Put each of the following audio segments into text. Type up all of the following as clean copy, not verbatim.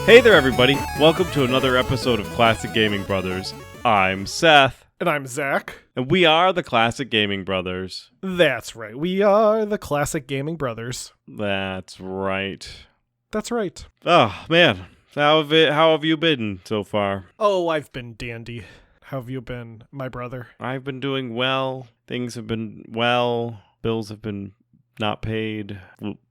Hey there, everybody. Welcome to another episode of Classic Gaming Brothers. I'm Seth. And I'm Zach. And we are the Classic Gaming Brothers. That's right. We are the Classic Gaming Brothers. That's right. That's right. Oh, man. How have you been so far? Oh, I've been dandy. How have you been, my brother? I've been doing well. Things have been well. Bills have been not paid.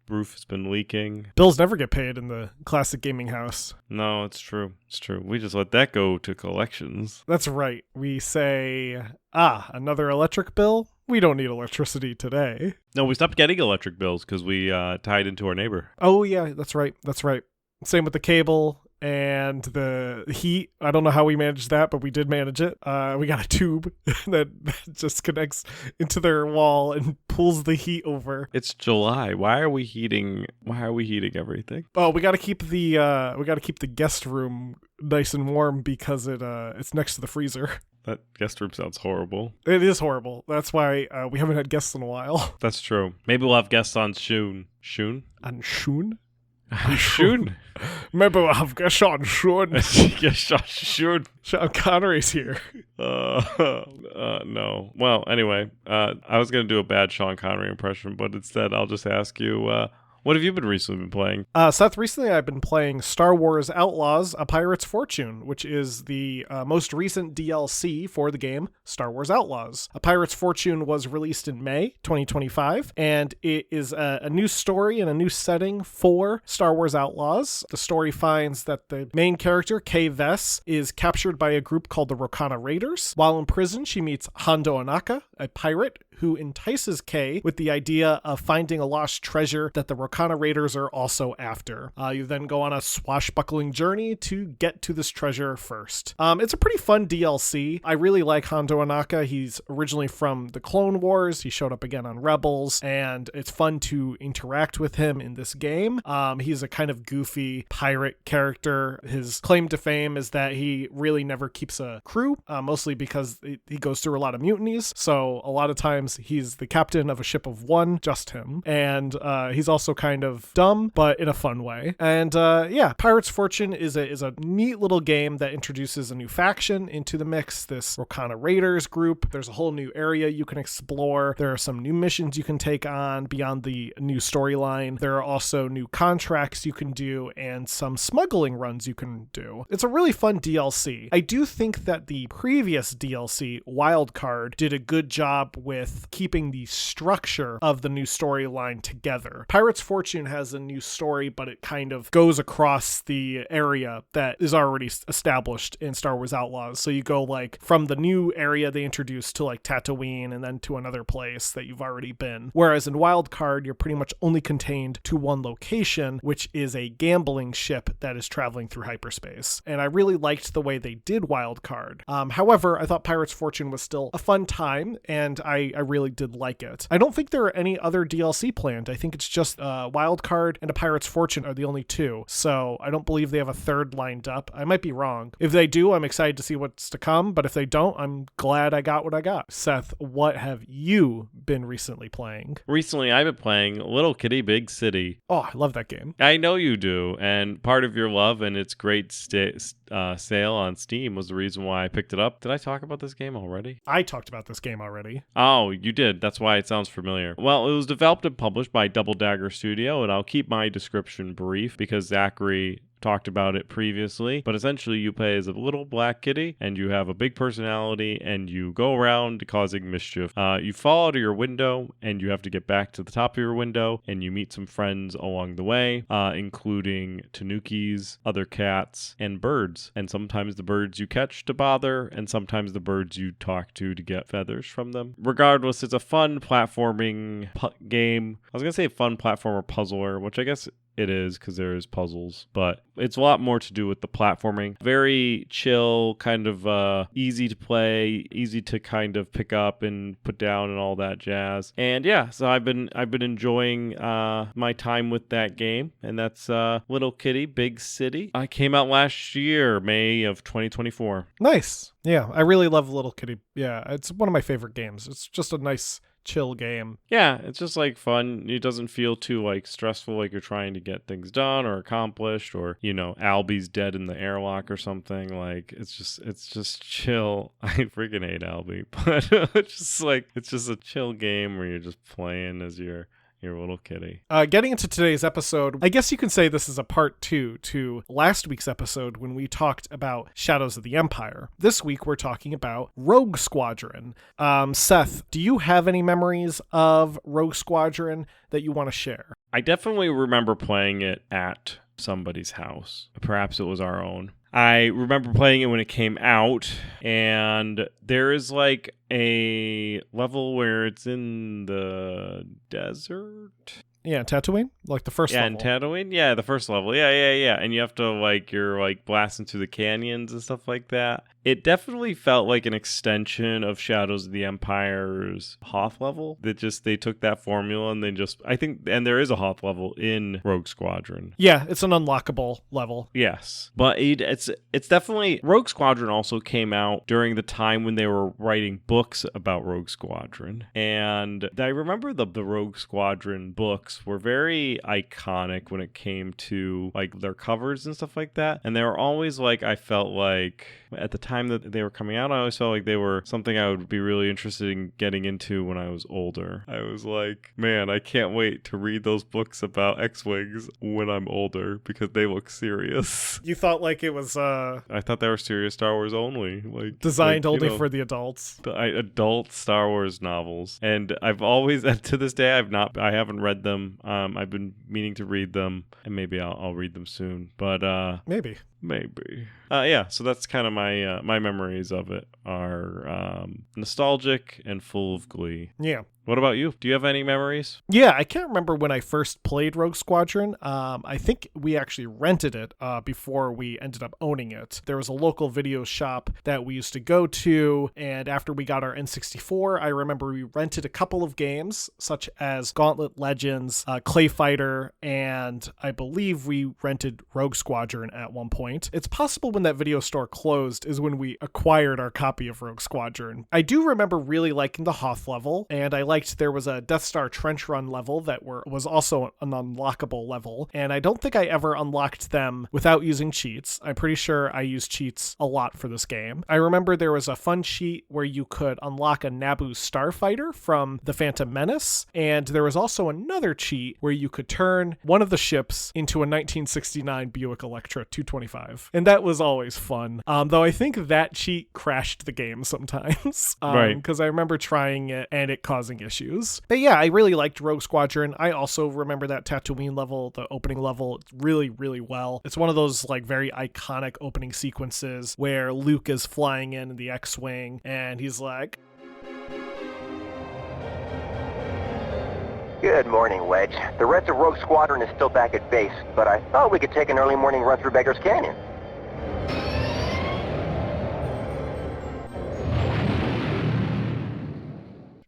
Roof has been leaking. Bills never get paid in the Classic Gaming house. No, it's true. It's true. We just let that go to collections. That's right. We say, another electric bill? We don't need electricity today. No, we stopped getting electric bills because we tied into our neighbor. Oh, yeah, that's right. That's right. Same with the cable and the heat. I don't know how we managed that, but we did manage it. We got a tube that just connects into their wall and pulls the heat over. It's July. Why are we heating everything? Oh, we got to keep the guest room nice and warm because it's next to the freezer. That guest room sounds horrible. It is horrible. That's why we haven't had guests in a while. That's true. Maybe we'll have guests on Shun. Shun? On Shun? Shun? Maybe we'll have guests on Shun. Shun. Sean Connery's here. No. Well, anyway, I was going to do a bad Sean Connery impression, but instead I'll just ask you, what have you recently been playing? Seth, recently I've been playing Star Wars Outlaws, A Pirate's Fortune, which is the most recent DLC for the game Star Wars Outlaws. A Pirate's Fortune was released in May 2025, and it is a new story and a new setting for Star Wars Outlaws. The story finds that the main character, Kay Vess, is captured by a group called the Rokana Raiders. While in prison, she meets Hondo Anaka, a pirate who entices Kay with the idea of finding a lost treasure that the Rokana Raiders are also after. You then go on a swashbuckling journey to get to this treasure first. It's a pretty fun DLC. I really like Hondo Anaka. He's originally from the Clone Wars. He showed up again on Rebels, and it's fun to interact with him in this game. He's a kind of goofy pirate character. His claim to fame is that he really never keeps a crew, mostly because he goes through a lot of mutinies. So a lot of times he's the captain of a ship of one, just him. And he's also kind of dumb, but in a fun way. And Pirate's Fortune is a neat little game that introduces a new faction into the mix, this Rokana Raiders group. There's a whole new area you can explore. There are some new missions you can take on beyond the new storyline. There are also new contracts you can do and some smuggling runs you can do. It's a really fun DLC. I do think that the previous DLC, Wildcard, did a good job with keeping the structure of the new storyline together. Pirate's Fortune has a new story, but it kind of goes across the area that is already established in Star Wars Outlaws. So you go like from the new area they introduced to like Tatooine and then to another place that you've already been. Whereas in Wildcard, you're pretty much only contained to one location, which is a gambling ship that is traveling through hyperspace. And I really liked the way they did Wildcard. However, I thought Pirate's Fortune was still a fun time, and I really did like it. I don't think there are any other DLC planned. I think it's just Wildcard and A Pirate's Fortune are the only two. So I don't believe they have a third lined up. I might be wrong. If they do, I'm excited to see what's to come. But if they don't, I'm glad I got what I got. Seth, what have you been recently playing? Recently, I've been playing Little Kitty Big City. Oh, I love that game. I know you do. And part of your love and its great sale on Steam was the reason why I picked it up. Did I talk about this game already? I talked about this game already. Oh, you did. That's why it sounds familiar. Well, it was developed and published by Double Dagger Studio, and I'll keep my description brief because Zachary talked about it previously, but essentially you play as a little black kitty and you have a big personality and you go around causing mischief. You fall out of your window and you have to get back to the top of your window, and you meet some friends along the way, including tanukis, other cats, and birds. And sometimes the birds you catch to bother, and sometimes the birds you talk to get feathers from them. Regardless, it's a fun platforming game. I was going to say fun platformer puzzler, which I guess it is because there's puzzles, but it's a lot more to do with the platforming. Very chill, kind of easy to play, easy to kind of pick up and put down and all that jazz. And yeah, so I've been enjoying my time with that game, and that's Little Kitty Big City. I came out last year, May of 2024. Nice. Yeah, I really love Little Kitty. Yeah, it's one of my favorite games. It's just a nice chill game. Yeah, it's just like fun. It doesn't feel too like stressful, like you're trying to get things done or accomplished, or Albie's dead in the airlock or something. Like it's just chill. I freaking hate Albie, but it's just a chill game where you're just playing as your little kitty. Getting into today's episode, I guess you can say this is a part 2 to last week's episode when we talked about Shadows of the Empire. This week we're talking about Rogue Squadron. Seth, do you have any memories of Rogue Squadron that you want to share? I definitely remember playing it at somebody's house. Perhaps it was our own. I remember playing it when it came out, and there is like a level where it's in the desert. Yeah, Tatooine? Like the first level. Yeah, in Tatooine? Yeah, the first level. Yeah. And you have to, you're blasting through the canyons and stuff like that. It definitely felt like an extension of Shadows of the Empire's Hoth level. They took that formula and and there is a Hoth level in Rogue Squadron. Yeah, it's an unlockable level. Yes. But it's definitely, Rogue Squadron also came out during the time when they were writing books about Rogue Squadron. And I remember the Rogue Squadron books were very iconic when it came to their covers and stuff like that. And they were always I felt like at the time that they were coming out, I always felt like they were something I would be really interested in getting into when I was older. I was like, man, I can't wait to read those books about X-Wings when I'm older because they look serious. You thought it was I thought they were serious Star Wars only. Designed only for the adults. Adult Star Wars novels. And I've always, to this day, I haven't read them. I've been meaning to read them, and maybe I'll read them soon. But maybe. Yeah, so that's kind of my memories of it are nostalgic and full of glee. Yeah. What about you? Do you have any memories? Yeah, I can't remember when I first played Rogue Squadron. I think we actually rented it before we ended up owning it. There was a local video shop that we used to go to, and after we got our N64, I remember we rented a couple of games, such as Gauntlet Legends, Clay Fighter, and I believe we rented Rogue Squadron at one point. It's possible when that video store closed is when we acquired our copy of Rogue Squadron. I do remember really liking the Hoth level, and I liked there was a Death Star trench run level that was also an unlockable level, and I don't think I ever unlocked them without using cheats. I'm pretty sure I used cheats a lot for this game. I remember there was a fun cheat where you could unlock a Naboo starfighter from the Phantom Menace, and there was also another cheat where you could turn one of the ships into a 1969 Buick Electra 225, and that was always fun. Though I think that cheat crashed the game sometimes, right? Because I remember trying it and it causing issues. But yeah, I really liked Rogue Squadron. I also remember that Tatooine level, the opening level, really, really well. It's one of those very iconic opening sequences where Luke is flying in the X-Wing and he's like, Good morning, Wedge. The rest of Rogue Squadron is still back at base, but I thought we could take an early morning run through Beggar's Canyon.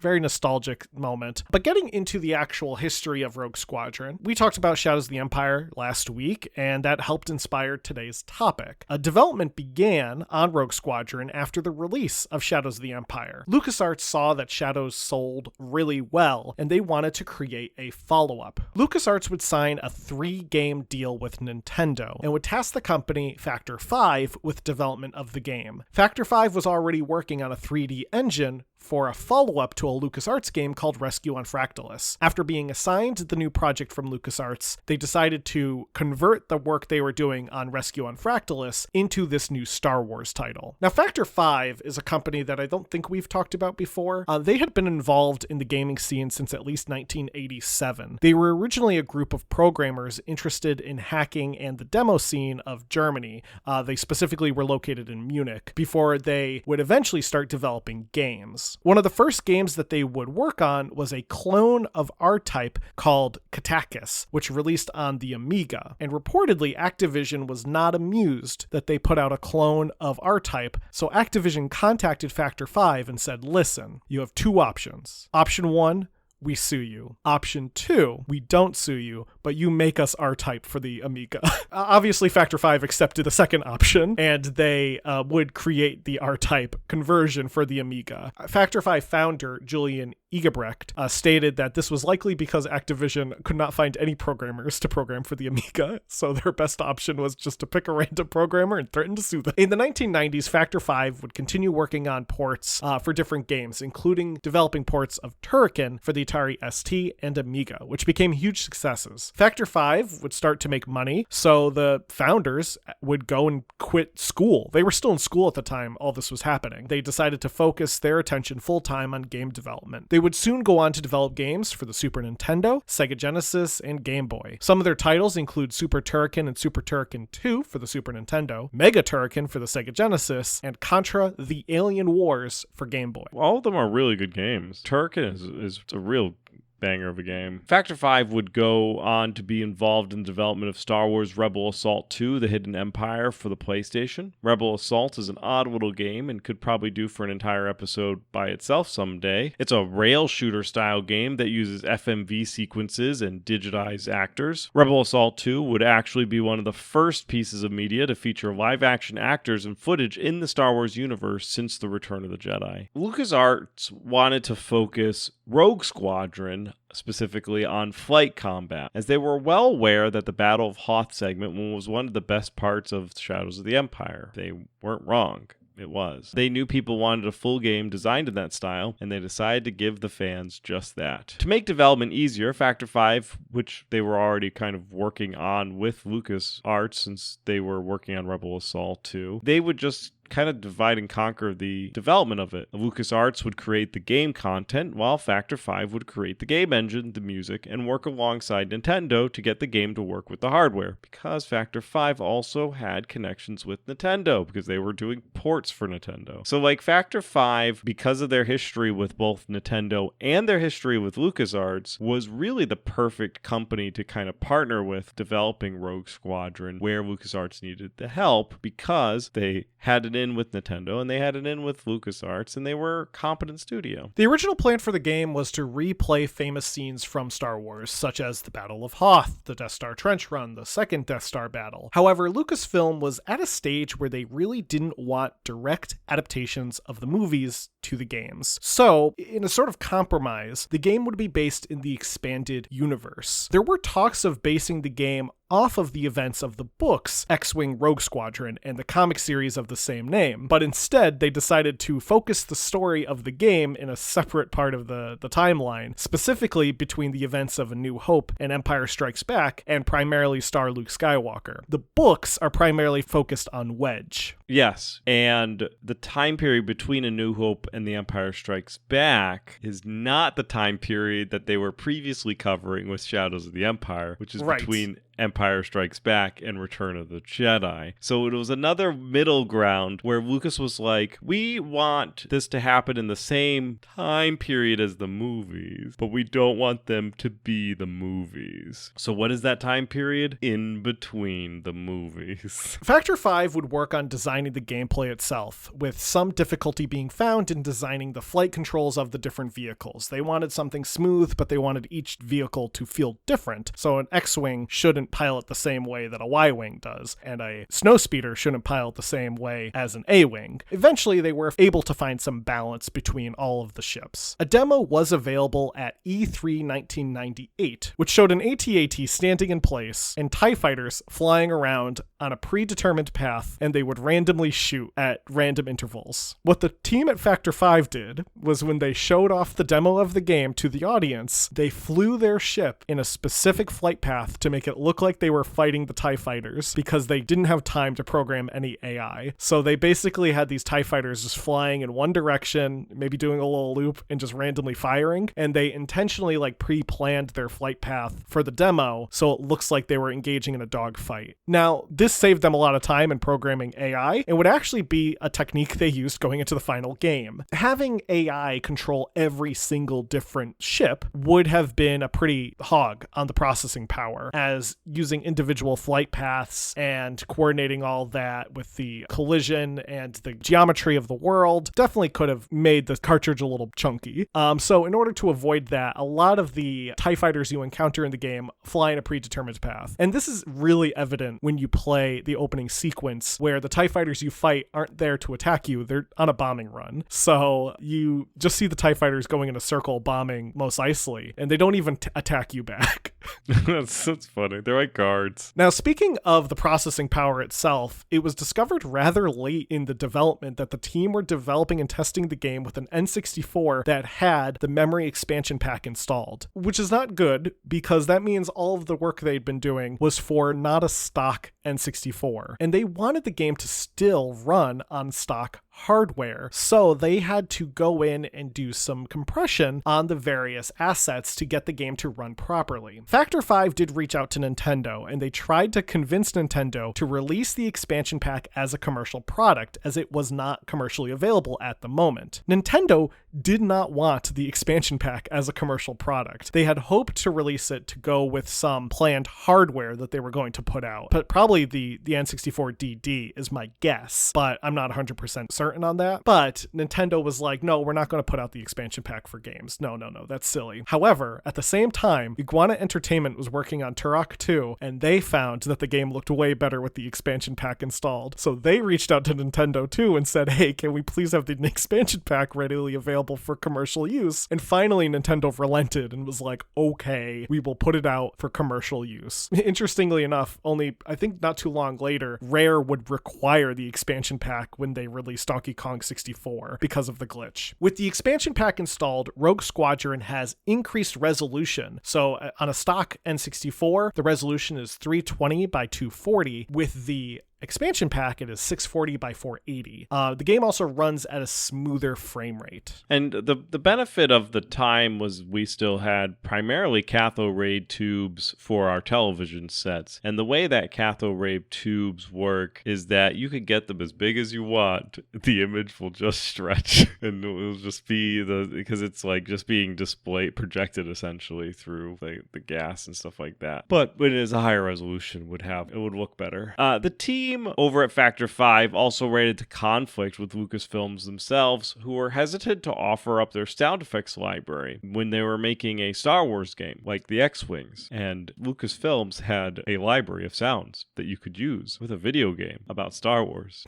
very nostalgic moment. But getting into the actual history of Rogue Squadron, we talked about Shadows of the Empire last week, and that helped inspire today's topic. A development began on Rogue Squadron after the release of Shadows of the Empire. LucasArts saw that Shadows sold really well, and they wanted to create a follow-up. LucasArts would sign a 3-game deal with Nintendo, and would task the company, Factor 5, with development of the game. Factor 5 was already working on a 3D engine for a follow-up to a LucasArts game called Rescue on Fractalus. After being assigned the new project from LucasArts, they decided to convert the work they were doing on Rescue on Fractalus into this new Star Wars title. Now, Factor 5 is a company that I don't think we've talked about before. They had been involved in the gaming scene since at least 1987. They were originally a group of programmers interested in hacking and the demo scene of Germany. They specifically were located in Munich before they would eventually start developing games. One of the first games that they would work on was a clone of R-Type called Katakis, which released on the Amiga. And reportedly, Activision was not amused that they put out a clone of R-Type, so Activision contacted Factor 5 and said, listen, you have 2 options. Option 1, we sue you. Option 2, we don't sue you, but you make us R-Type for the Amiga. Obviously, Factor 5 accepted the second option, and they would create the R-Type conversion for the Amiga. Factor 5 founder Julian Egebrecht stated that this was likely because Activision could not find any programmers to program for the Amiga, so their best option was just to pick a random programmer and threaten to sue them. In the 1990s, Factor 5 would continue working on ports for different games, including developing ports of Turrican for the Atari ST and Amiga, which became huge successes. Factor 5 would start to make money, so the founders would go and quit school. They were still in school at the time all this was happening. They decided to focus their attention full-time on game development. They would soon go on to develop games for the Super Nintendo, Sega Genesis, and Game Boy. Some of their titles include Super Turrican and Super Turrican 2 for the Super Nintendo, Mega Turrican for the Sega Genesis, and Contra: The Alien Wars for Game Boy. All of them are really good games. Turrican is a real banger of a game. Factor 5 would go on to be involved in the development of Star Wars Rebel Assault 2, The Hidden Empire for the PlayStation. Rebel Assault is an odd little game and could probably do for an entire episode by itself someday. It's a rail shooter style game that uses FMV sequences and digitized actors. Rebel Assault 2 would actually be one of the first pieces of media to feature live action actors and footage in the Star Wars universe since the Return of the Jedi. LucasArts wanted to focus Rogue Squadron specifically on flight combat, as they were well aware that the Battle of Hoth segment was one of the best parts of Shadows of the Empire. They weren't wrong. It was. They knew people wanted a full game designed in that style, and they decided to give the fans just that. To make development easier, Factor 5, which they were already kind of working on with LucasArts since they were working on Rebel Assault 2, they would just kind of divide and conquer the development of it. LucasArts would create the game content, while Factor 5 would create the game engine, the music, and work alongside Nintendo to get the game to work with the hardware, because Factor 5 also had connections with Nintendo, because they were doing ports for Nintendo. So like Factor 5, because of their history with both Nintendo and their history with LucasArts, was really the perfect company to kind of partner with developing Rogue Squadron, where LucasArts needed the help, because they had it in with Nintendo and they had it in with LucasArts, and they were a competent studio. The original plan for the game was to replay famous scenes from Star Wars, such as the Battle of Hoth, the Death Star Trench Run, the second Death Star battle. However, Lucasfilm was at a stage where they really didn't want direct adaptations of the movies to the games. So, in a sort of compromise, the game would be based in the expanded universe. There were talks of basing the game off of the events of the books X-Wing Rogue Squadron and the comic series of the same name, but instead they decided to focus the story of the game in a separate part of the timeline, specifically between the events of A New Hope and Empire Strikes Back, and primarily star Luke Skywalker. The books are primarily focused on Wedge. Yes, and the time period between A New Hope and The Empire Strikes Back is not the time period that they were previously covering with Shadows of the Empire, which is between Empire Strikes Back and Return of the Jedi. So it was another middle ground where Lucas was like, we want this to happen in the same time period as the movies, but we don't want them to be the movies. So what is that time period? In between the movies. Factor 5 would work on designing the gameplay itself, with some difficulty being found in designing the flight controls of the different vehicles. They wanted something smooth, but they wanted each vehicle to feel different. So an X-Wing shouldn't pilot the same way that a Y-Wing does, and a Snowspeeder shouldn't pilot the same way as an A-Wing. Eventually, they were able to find some balance between all of the ships. A demo was available at E3 1998, which showed an AT-AT standing in place and TIE fighters flying around on a predetermined path, and they would randomly shoot at random intervals. What the team at Factor 5 did was, when they showed off the demo of the game to the audience, they flew their ship in a specific flight path to make it look like they were fighting the TIE fighters, because they didn't have time to program any AI. So they basically had these TIE fighters just flying in one direction, maybe doing a little loop and just randomly firing, and they intentionally pre-planned their flight path for the demo so it looks like they were engaging in a dogfight. Now, this saved them a lot of time in programming AI, and would actually be a technique they used going into the final game. Having AI control every single different ship would have been a pretty hog on the processing power, as using individual flight paths and coordinating all that with the collision and the geometry of the world definitely could have made the cartridge a little chunky. So in order to avoid that, a lot of the TIE fighters you encounter in the game fly in a predetermined path. And this is really evident when you play the opening sequence where the TIE fighters you fight aren't there to attack you, they're on a bombing run. So you just see the TIE fighters going in a circle bombing Mos Eisley, and they don't even attack you back. That's funny. They're like guards. Now, speaking of the processing power itself, it was discovered rather late in the development that the team were developing and testing the game with an N64 that had the memory expansion pack installed, which is not good because that means all of the work they'd been doing was for not a stock N64, and they wanted the game to still run on stock hardware. So they had to go in and do some compression on the various assets to get the game to run properly. Factor 5 did reach out to Nintendo, and they tried to convince Nintendo to release the expansion pack as a commercial product, as it was not commercially available at the moment. Nintendo did not want the expansion pack as a commercial product. They had hoped to release it to go with some planned hardware that they were going to put out, but probably the N64 DD is my guess, but I'm not 100% certain on that. But Nintendo was like, no, we're not going to put out the expansion pack for games. No, that's silly. However, at the same time, Iguana Entertainment was working on Turok 2, and they found that the game looked way better with the expansion pack installed. So they reached out to Nintendo too and said, hey, can we please have the expansion pack readily available for commercial use? And finally, Nintendo relented and was like, okay, we will put it out for commercial use. Interestingly enough, only, I think not too long later, Rare would require the expansion pack when they released Donkey Kong 64 because of the glitch. With the expansion pack installed, Rogue Squadron has increased resolution. So on a stock N64, the resolution is 320 by 240. With the expansion pack, it is 640 by 480. The game also runs at a smoother frame rate. And the benefit of the time was we still had primarily cathode ray tubes for our television sets. And the way that cathode ray tubes work is that you could get them as big as you want. The image will just stretch and it will just be because it's like just being displayed, projected essentially through the gas and stuff like that. But when it is a higher resolution, it would look better. The team over at Factor 5 also ran into conflict with Lucasfilms themselves, who were hesitant to offer up their sound effects library when they were making a Star Wars game like the X-Wings. And Lucasfilms had a library of sounds that you could use with a video game about Star Wars.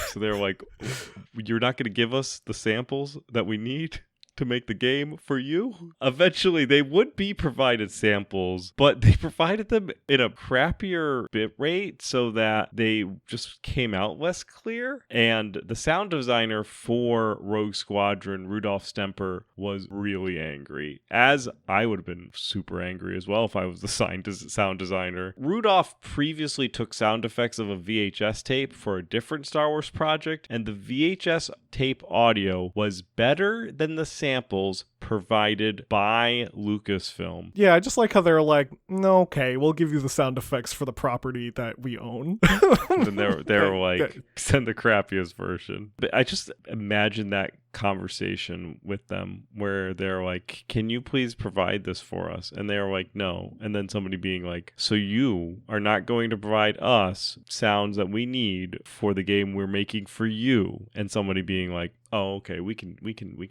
So they were like, you're not going to give us the samples that we need to make the game for you? Eventually, they would be provided samples, but they provided them in a crappier bitrate so that they just came out less clear. And the sound designer for Rogue Squadron, Rudolph Stemper, was really angry, as I would have been super angry as well if I was the sound designer. Rudolph previously took sound effects of a VHS tape for a different Star Wars project, and the VHS tape audio was better than the samples provided by Lucasfilm. Yeah, I just like how they're like, no, okay, we'll give you the sound effects for the property that we own. And they were like, send the crappiest version. But I just imagine that conversation with them where they're like, can you please provide this for us? And they're like, no. And then somebody being like, so you are not going to provide us sounds that we need for the game we're making for you? And somebody being like, oh, okay, we can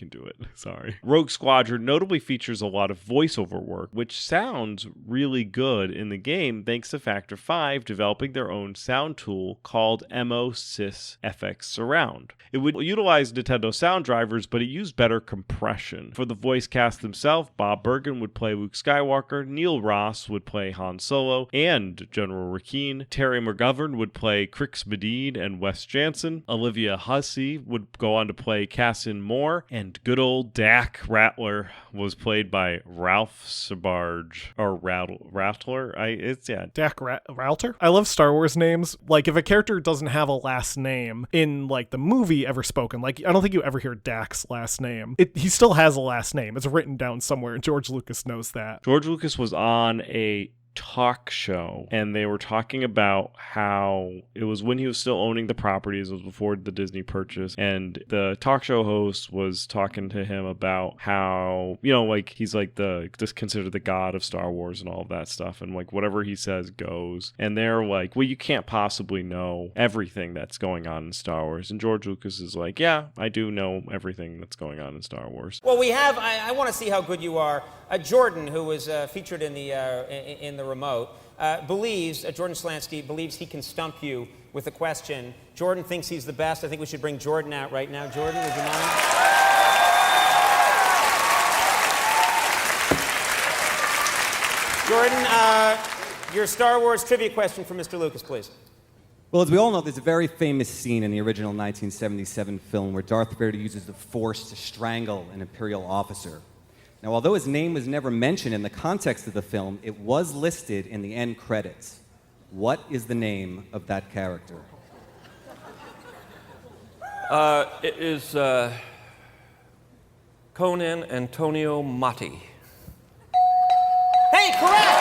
do it. Sorry. Rogue Squadron notably features a lot of voiceover work, which sounds really good in the game thanks to Factor 5 developing their own sound tool called MO-Sys FX Surround. It would utilize Nintendo sound drivers, but it used better compression. For the voice cast themselves, Bob Bergen would play Luke Skywalker, Neil Ross would play Han Solo and General Rakeen, Terry McGovern would play Crix Medine and Wes Jansen, Olivia Hussey would go on to play Cassin Moore, and good old Dak Rattler was played by Ralph Sabarge, or Rattler. Dak Rattler. I love Star Wars names. Like, if a character doesn't have a last name in like the movie ever spoken, like I don't think you ever hear Dak's last name. He still has a last name. It's written down somewhere, and George Lucas knows that. George Lucas was on a talk show, and they were talking about how it was when he was still owning the properties. It was before the Disney purchase, and the talk show host was talking to him about how, like, he's like just considered the god of Star Wars and all of that stuff, and like whatever he says goes. And they're like, well, you can't possibly know everything that's going on in Star Wars. And George Lucas is like, yeah, I do know everything that's going on in Star Wars. Well, we have. I want to see how good you are. Jordan, who was featured in the remote, Jordan Slansky believes he can stump you with a question. Jordan thinks he's the best. I think we should bring Jordan out right now. Jordan, would you mind? Jordan, your Star Wars trivia question for Mr. Lucas, please. Well, as we all know, there's a very famous scene in the original 1977 film where Darth Vader uses the Force to strangle an Imperial officer. Now, although his name was never mentioned in the context of the film, it was listed in the end credits. What is the name of that character? It is Conan Antonio Motti. Hey, correct!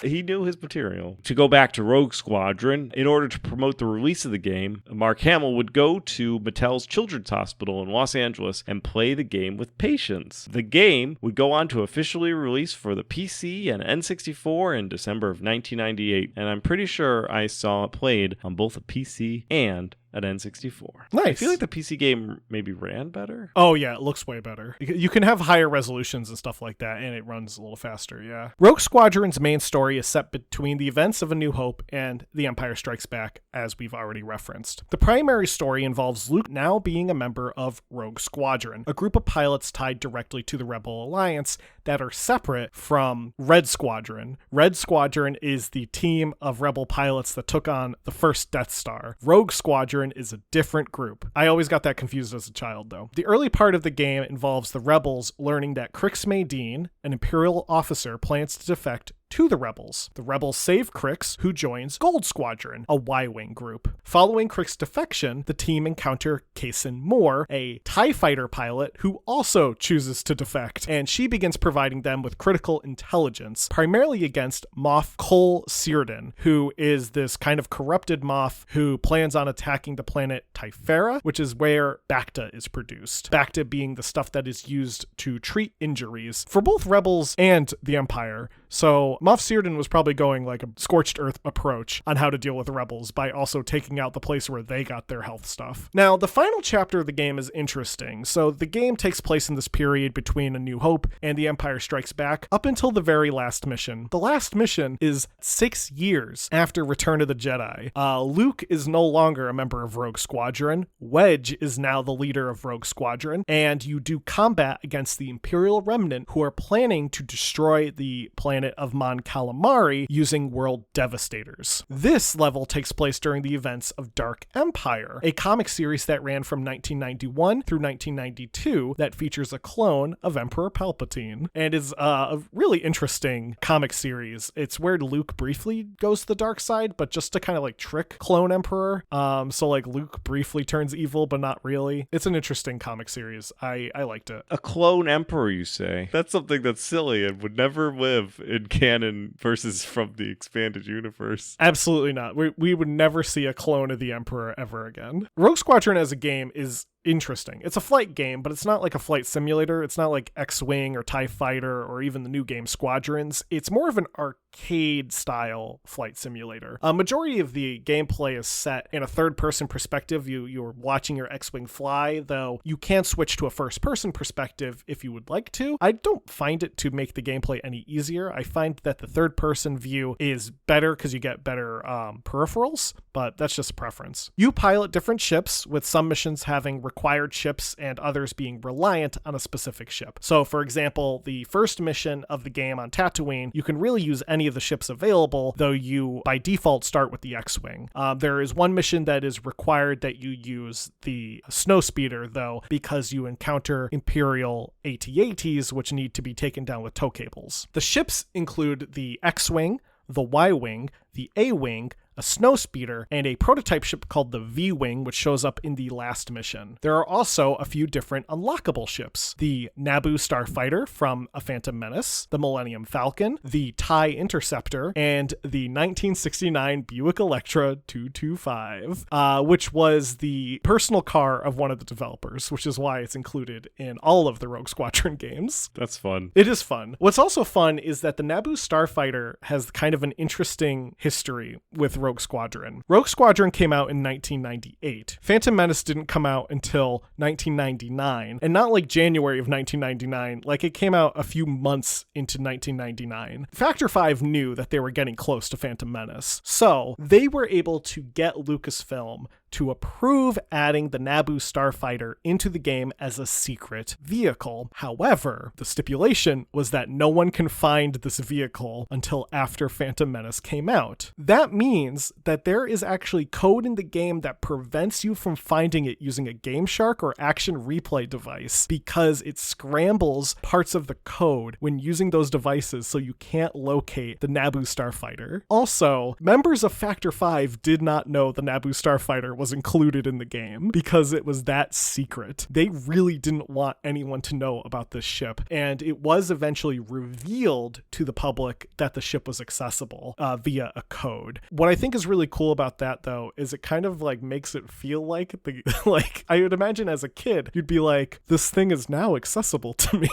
He knew his material. To go back to Rogue Squadron, in order to promote the release of the game, Mark Hamill would go to Mattel's Children's Hospital in Los Angeles and play the game with patients. The game would go on to officially release for the PC and N64 in December of 1998, and I'm pretty sure I saw it played on both a PC and at N64. Nice. I feel like the PC game maybe ran better. Oh, yeah, it looks way better. You can have higher resolutions and stuff like that, and it runs a little faster, yeah. Rogue Squadron's main story is set between the events of A New Hope and The Empire Strikes Back, as we've already referenced. The primary story involves Luke now being a member of Rogue Squadron, a group of pilots tied directly to the Rebel Alliance that are separate from Red Squadron. Red Squadron is the team of Rebel pilots that took on the first Death Star. Rogue Squadron is a different group. I always got that confused as a child, though. The early part of the game involves the Rebels learning that Crix Maydeen, an Imperial officer, plans to defect to the Rebels. The Rebels save Crix, who joins Gold Squadron, a Y-Wing group. Following Crix's defection, the team encounter Kaysen Moore, a TIE fighter pilot who also chooses to defect, and she begins providing them with critical intelligence, primarily against Moff Cole Searden, who is this kind of corrupted Moff who plans on attacking the planet Typhera, which is where Bacta is produced. Bacta being the stuff that is used to treat injuries for both Rebels and the Empire. So Moff Searden was probably going like a scorched earth approach on how to deal with the Rebels by also taking out the place where they got their health stuff. Now, the final chapter of the game is interesting. So the game takes place in this period between A New Hope and The Empire Strikes Back up until the very last mission. The last mission is 6 years after Return of the Jedi. Luke is no longer a member of Rogue Squadron. Wedge is now the leader of Rogue Squadron, and you do combat against the Imperial Remnant, who are planning to destroy the planet of Mon Calamari using world devastators. This level takes place during the events of Dark Empire, a comic series that ran from 1991 through 1992 that features a clone of Emperor Palpatine, and is a really interesting comic series. It's where Luke briefly goes to the dark side, but just to kind of like trick clone Emperor. So like Luke briefly turns evil, but not really. It's an interesting comic series. I liked it. A clone emperor, you say? That's something that's silly and would never live in canon versus from the expanded universe. Absolutely not. We would never see a clone of the Emperor ever again. Rogue Squadron as a game is interesting. It's a flight game, but it's not like a flight simulator. It's not like X-Wing or TIE Fighter or even the new game Squadrons. It's more of an arcade style flight simulator. A majority of the gameplay is set in a third-person perspective. You're watching your X-Wing fly, though you can switch to a first-person perspective if you would like to. I don't find it to make the gameplay any easier. I find that the third-person view is better because you get better peripherals, but that's just a preference. You pilot different ships, with some missions having required ships and others being reliant on a specific ship. So, for example, the first mission of the game on Tatooine, you can really use any of the ships available, though you by default start with the X-Wing. There is one mission that is required that you use the Snowspeeder, though, because you encounter Imperial AT-ATs, which need to be taken down with tow cables. The ships include the X-Wing, the Y-Wing, the A-Wing, a snowspeeder, and a prototype ship called the V-Wing, which shows up in the last mission. There are also a few different unlockable ships. The Naboo Starfighter from A Phantom Menace, the Millennium Falcon, the TIE Interceptor, and the 1969 Buick Electra 225, which was the personal car of one of the developers, which is why it's included in all of the Rogue Squadron games. That's fun. It is fun. What's also fun is that the Naboo Starfighter has kind of an interesting history with Rogue Squadron. Rogue Squadron came out in 1998. Phantom Menace didn't come out until 1999, and not like January of 1999, like it came out a few months into 1999. Factor 5 knew that they were getting close to Phantom Menace, so they were able to get Lucasfilm to approve adding the Naboo Starfighter into the game as a secret vehicle. However, the stipulation was that no one can find this vehicle until after Phantom Menace came out. That means that there is actually code in the game that prevents you from finding it using a Game Shark or Action Replay device, because it scrambles parts of the code when using those devices so you can't locate the Naboo Starfighter. Also, members of Factor 5 did not know the Naboo Starfighter was included in the game because it was that secret. They really didn't want anyone to know about this ship, and it was eventually revealed to the public that the ship was accessible via a code. What I think is really cool about that, though, is it kind of like makes it feel like like I would imagine as a kid you'd be like, this thing is now accessible to me.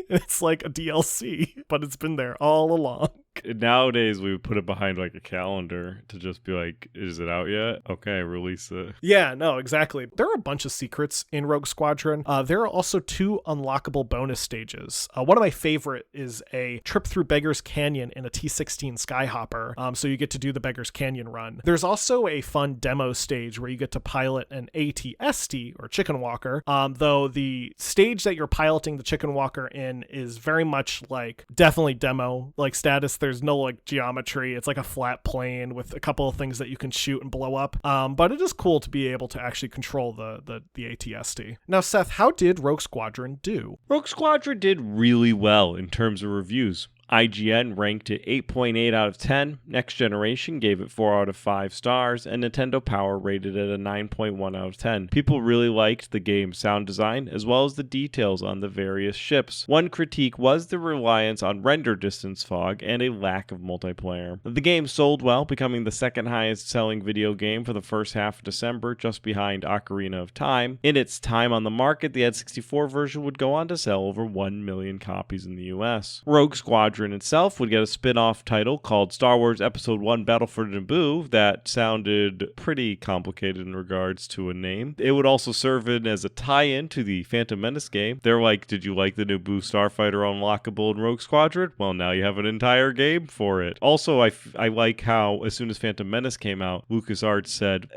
It's like a DLC, but it's been there all along. Nowadays, we would put it behind like a calendar to just be like, is it out yet? Okay, release it. Yeah, no, exactly. There are a bunch of secrets in Rogue Squadron. There are also 2 unlockable bonus stages. One of my favorite is a trip through Beggar's Canyon in a T-16 Skyhopper, so you get to do the Beggar's Canyon run. There's also a fun demo stage where you get to pilot an AT-ST, or Chicken Walker, though the stage that you're piloting the Chicken Walker in is very much like definitely demo like status. There's no like geometry. It's like a flat plane with a couple of things that you can shoot and blow up. But it is cool to be able to actually control the AT-ST. Now, Seth, how did Rogue Squadron do? Rogue Squadron did really well in terms of reviews. IGN ranked it 8.8 out of 10, Next Generation gave it 4 out of 5 stars, and Nintendo Power rated it a 9.1 out of 10. People really liked the game's sound design, as well as the details on the various ships. One critique was the reliance on render distance fog and a lack of multiplayer. The game sold well, becoming the second highest selling video game for the first half of December, just behind Ocarina of Time. In its time on the market, the N64 version would go on to sell over 1 million copies in the US. Rogue Squadron itself would get a spin-off title called Star Wars Episode 1 Battle for Naboo that sounded pretty complicated in regards to a name. It would also serve as a tie-in to the Phantom Menace game. They're like, did you like the Naboo Starfighter unlockable in Rogue Squadron? Well, now you have an entire game for it. Also, I like how as soon as Phantom Menace came out, LucasArts said,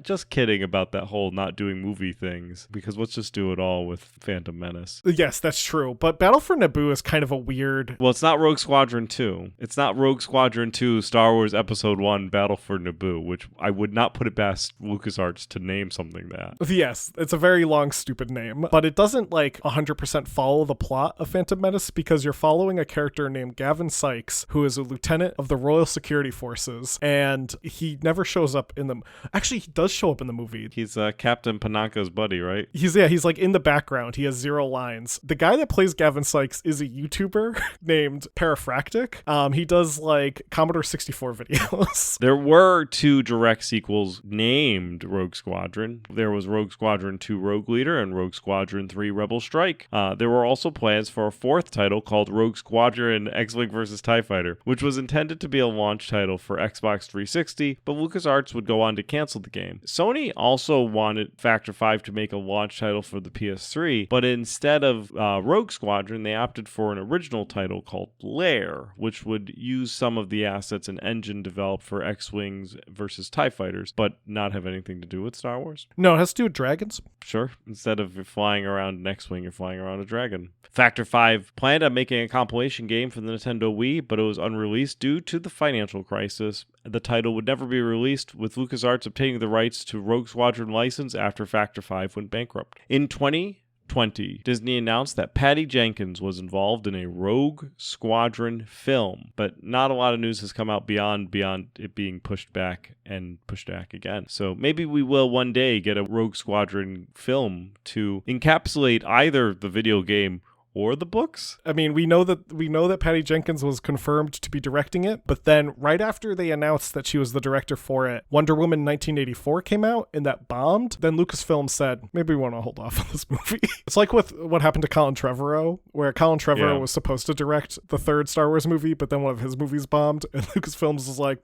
just kidding about that whole not doing movie things, because let's just do it all with Phantom Menace. Yes, that's true. But Battle for Naboo is kind of a weird... Well, it's not Rogue Squadron 2. It's not Rogue Squadron 2 Star Wars Episode 1 Battle for Naboo, which I would not put it past LucasArts to name something that. Yes, it's a very long, stupid name, but it doesn't like 100% follow the plot of Phantom Menace, because you're following a character named Gavin Sykes, who is a lieutenant of the Royal Security Forces, and he never shows up in the... Actually, he does show up in the movie. He's Captain Panaka's buddy, right? He's like in the background. He has 0 lines. The guy that plays Gavin Sykes is a YouTuber named Parafractic. He does like Commodore 64 videos. There were 2 direct sequels named Rogue Squadron. There was Rogue Squadron 2 Rogue Leader and Rogue Squadron 3 Rebel Strike. There were also plans for a 4th title called Rogue Squadron X-Wing vs. TIE Fighter, which was intended to be a launch title for Xbox 360, but LucasArts would go on to cancel the game. Sony also wanted Factor 5 to make a launch title for the PS3, but instead of Rogue Squadron, they opted for an original title called Lair, which would use some of the assets and engine developed for X-Wings versus TIE Fighters, but not have anything to do with Star Wars. No, it has to do with dragons. Sure. Instead of flying around an X-Wing, you're flying around a dragon. Factor 5 planned on making a compilation game for the Nintendo Wii, but it was unreleased due to the financial crisis. The title would never be released, with LucasArts obtaining the rights to Rogue Squadron license after Factor 5 went bankrupt. In 2020, 2020, Disney announced that Patty Jenkins was involved in a Rogue Squadron film, but not a lot of news has come out beyond it being pushed back and pushed back again. So maybe we will one day get a Rogue Squadron film to encapsulate either the video game or the books. I mean, we know that Patty Jenkins was confirmed to be directing it, but then right after they announced that she was the director for it, Wonder Woman 1984 came out and that bombed. Then Lucasfilm said, maybe we want to hold off on this movie. It's like with what happened to Colin Trevorrow, where Colin Trevorrow was supposed to direct the third Star Wars movie, but then one of his movies bombed, and Lucasfilms was like,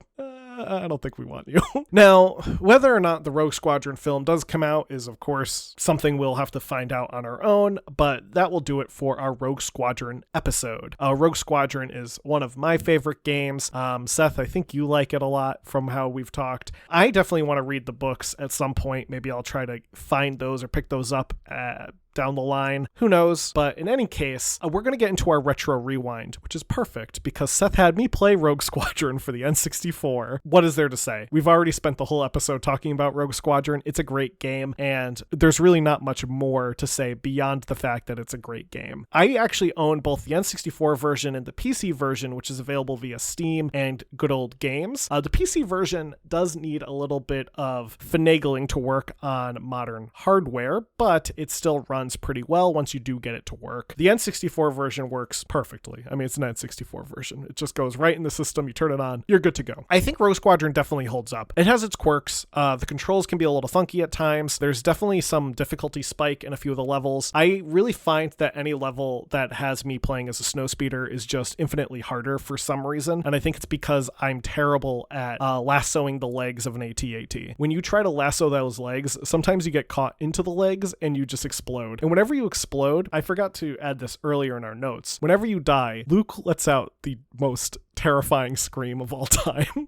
I don't think we want you. Now, whether or not the Rogue Squadron film does come out is, of course, something we'll have to find out on our own, but that will do it for our Rogue Squadron episode. Rogue Squadron is one of my favorite games. Seth, I think you like it a lot from how we've talked. I definitely want to read the books at some point. Maybe I'll try to find those or pick those up down the line. Who knows? But in any case, we're going to get into our retro rewind, which is perfect because Seth had me play Rogue Squadron for the N64. What is there to say? We've already spent the whole episode talking about Rogue Squadron. It's a great game, and there's really not much more to say beyond the fact that it's a great game. I actually own both the N64 version and the PC version, which is available via Steam and Good Old Games. The PC version does need a little bit of finagling to work on modern hardware, but it still runs pretty well once you do get it to work. The N64 version works perfectly. I mean, it's an N64 version. It just goes right in the system. You turn it on, you're good to go. I think Rogue Squadron definitely holds up. It has its quirks. The controls can be a little funky at times. There's definitely some difficulty spike in a few of the levels. I really find that any level that has me playing as a snowspeeder is just infinitely harder for some reason, and I think it's because I'm terrible at lassoing the legs of an AT-AT. When you try to lasso those legs, sometimes you get caught into the legs and you just explode. And whenever you explode, I forgot to add this earlier in our notes, whenever you die, Luke lets out the most terrifying scream of all time.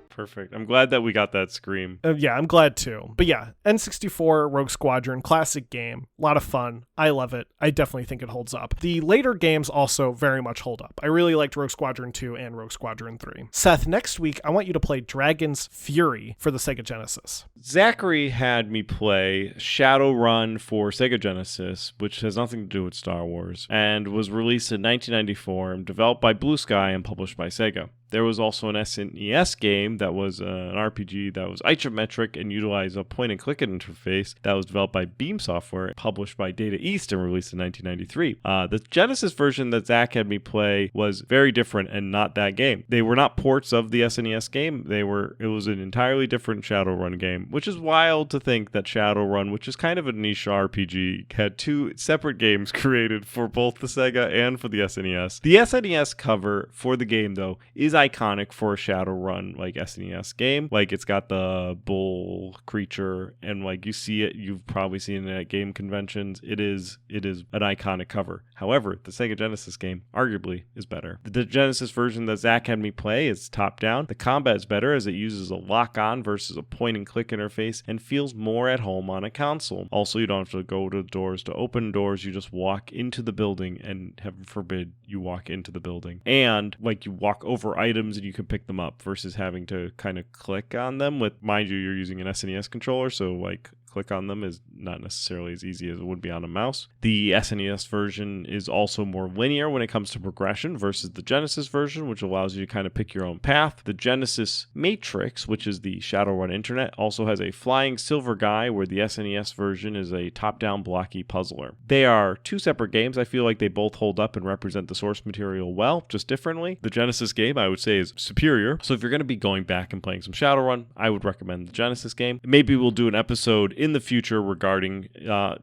Perfect. I'm glad that we got that scream. Yeah, I'm glad too. But yeah, N64 Rogue Squadron, classic game. A lot of fun. I love it. I definitely think it holds up. The later games also very much hold up. I really liked Rogue Squadron 2 and Rogue Squadron 3. Seth, next week, I want you to play Dragon's Fury for the Sega Genesis. Zachary had me play Shadowrun for Sega Genesis, which has nothing to do with Star Wars, and was released in 1994 and developed by Blue Sky and published by Sega. There was also an SNES game that was an RPG that was isometric and utilized a point-and-click interface that was developed by Beam Software, published by Data East and released in 1993. The Genesis version that Zach had me play was very different and not that game. They were not ports of the SNES game. It was an entirely different Shadowrun game, which is wild to think that Shadowrun, which is kind of a niche RPG, had two separate games created for both the Sega and for the SNES. The SNES cover for the game, though, is iconic for a Shadowrun like SNES game. Like, it's got the bull creature, and like you see it, you've probably seen it at game conventions. It is an iconic cover. However, the Sega Genesis game arguably is better. The Genesis version that Zach had me play is top down. The combat is better as it uses a lock-on versus a point-and-click interface and feels more at home on a console. Also, you don't have to go to the doors to open doors. You just walk into the building, and heaven forbid you walk into the building. And like, you walk over items and you can pick them up versus having to kind of click on them. With, mind you, you're using an SNES controller, so like click on them is not necessarily as easy as it would be on a mouse. The SNES version is also more linear when it comes to progression versus the Genesis version, which allows you to kind of pick your own path. The Genesis Matrix, which is the Shadowrun Internet, also has a flying silver guy, where the SNES version is a top-down blocky puzzler. They are two separate games. I feel like they both hold up and represent the source material well, just differently. The Genesis game, I would say, is superior. So if you're going to be going back and playing some Shadowrun, I would recommend the Genesis game. Maybe we'll do an episode in the future regarding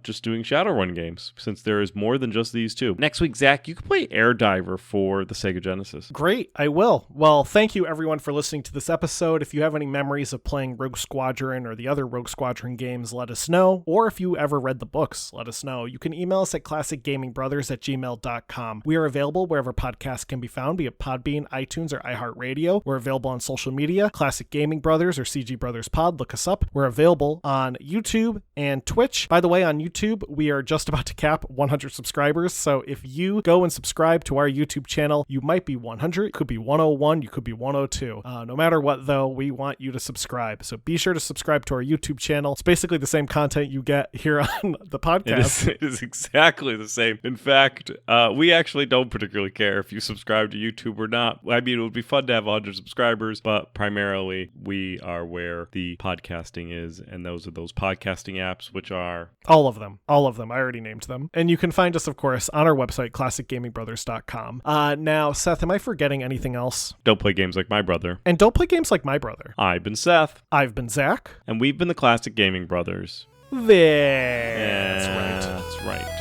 just doing Shadowrun games, since there is more than just these two. Next week, Zach, you can play Air Diver for the Sega Genesis. Great, I will. Well, thank you everyone for listening to this episode. If you have any memories of playing Rogue Squadron or the other Rogue Squadron games, let us know. Or if you ever read the books, let us know. You can email us at classicgamingbrothers@gmail.com. We are available wherever podcasts can be found, be it Podbean, iTunes, or iHeartRadio. We're available on social media, Classic Gaming Brothers or CG Brothers Pod. Look us up. We're available on YouTube, and Twitch. By the way, on YouTube, we are just about to cap 100 subscribers, so if you go and subscribe to our YouTube channel, you might be 100, you could be 101, you could be 102. No matter what, though, we want you to subscribe. So be sure to subscribe to our YouTube channel. It's basically the same content you get here on the podcast. It is exactly the same. In fact, we actually don't particularly care if you subscribe to YouTube or not. I mean, it would be fun to have 100 subscribers, but primarily we are where the podcasting is, and those are those podcasting apps, which are... All of them. I already named them. And you can find us, of course, on our website, classicgamingbrothers.com. Now, Seth, am I forgetting anything else? Don't play games like my brother. And don't play games like my brother. I've been Seth. I've been Zach. And we've been the Classic Gaming Brothers. That's right. That's right.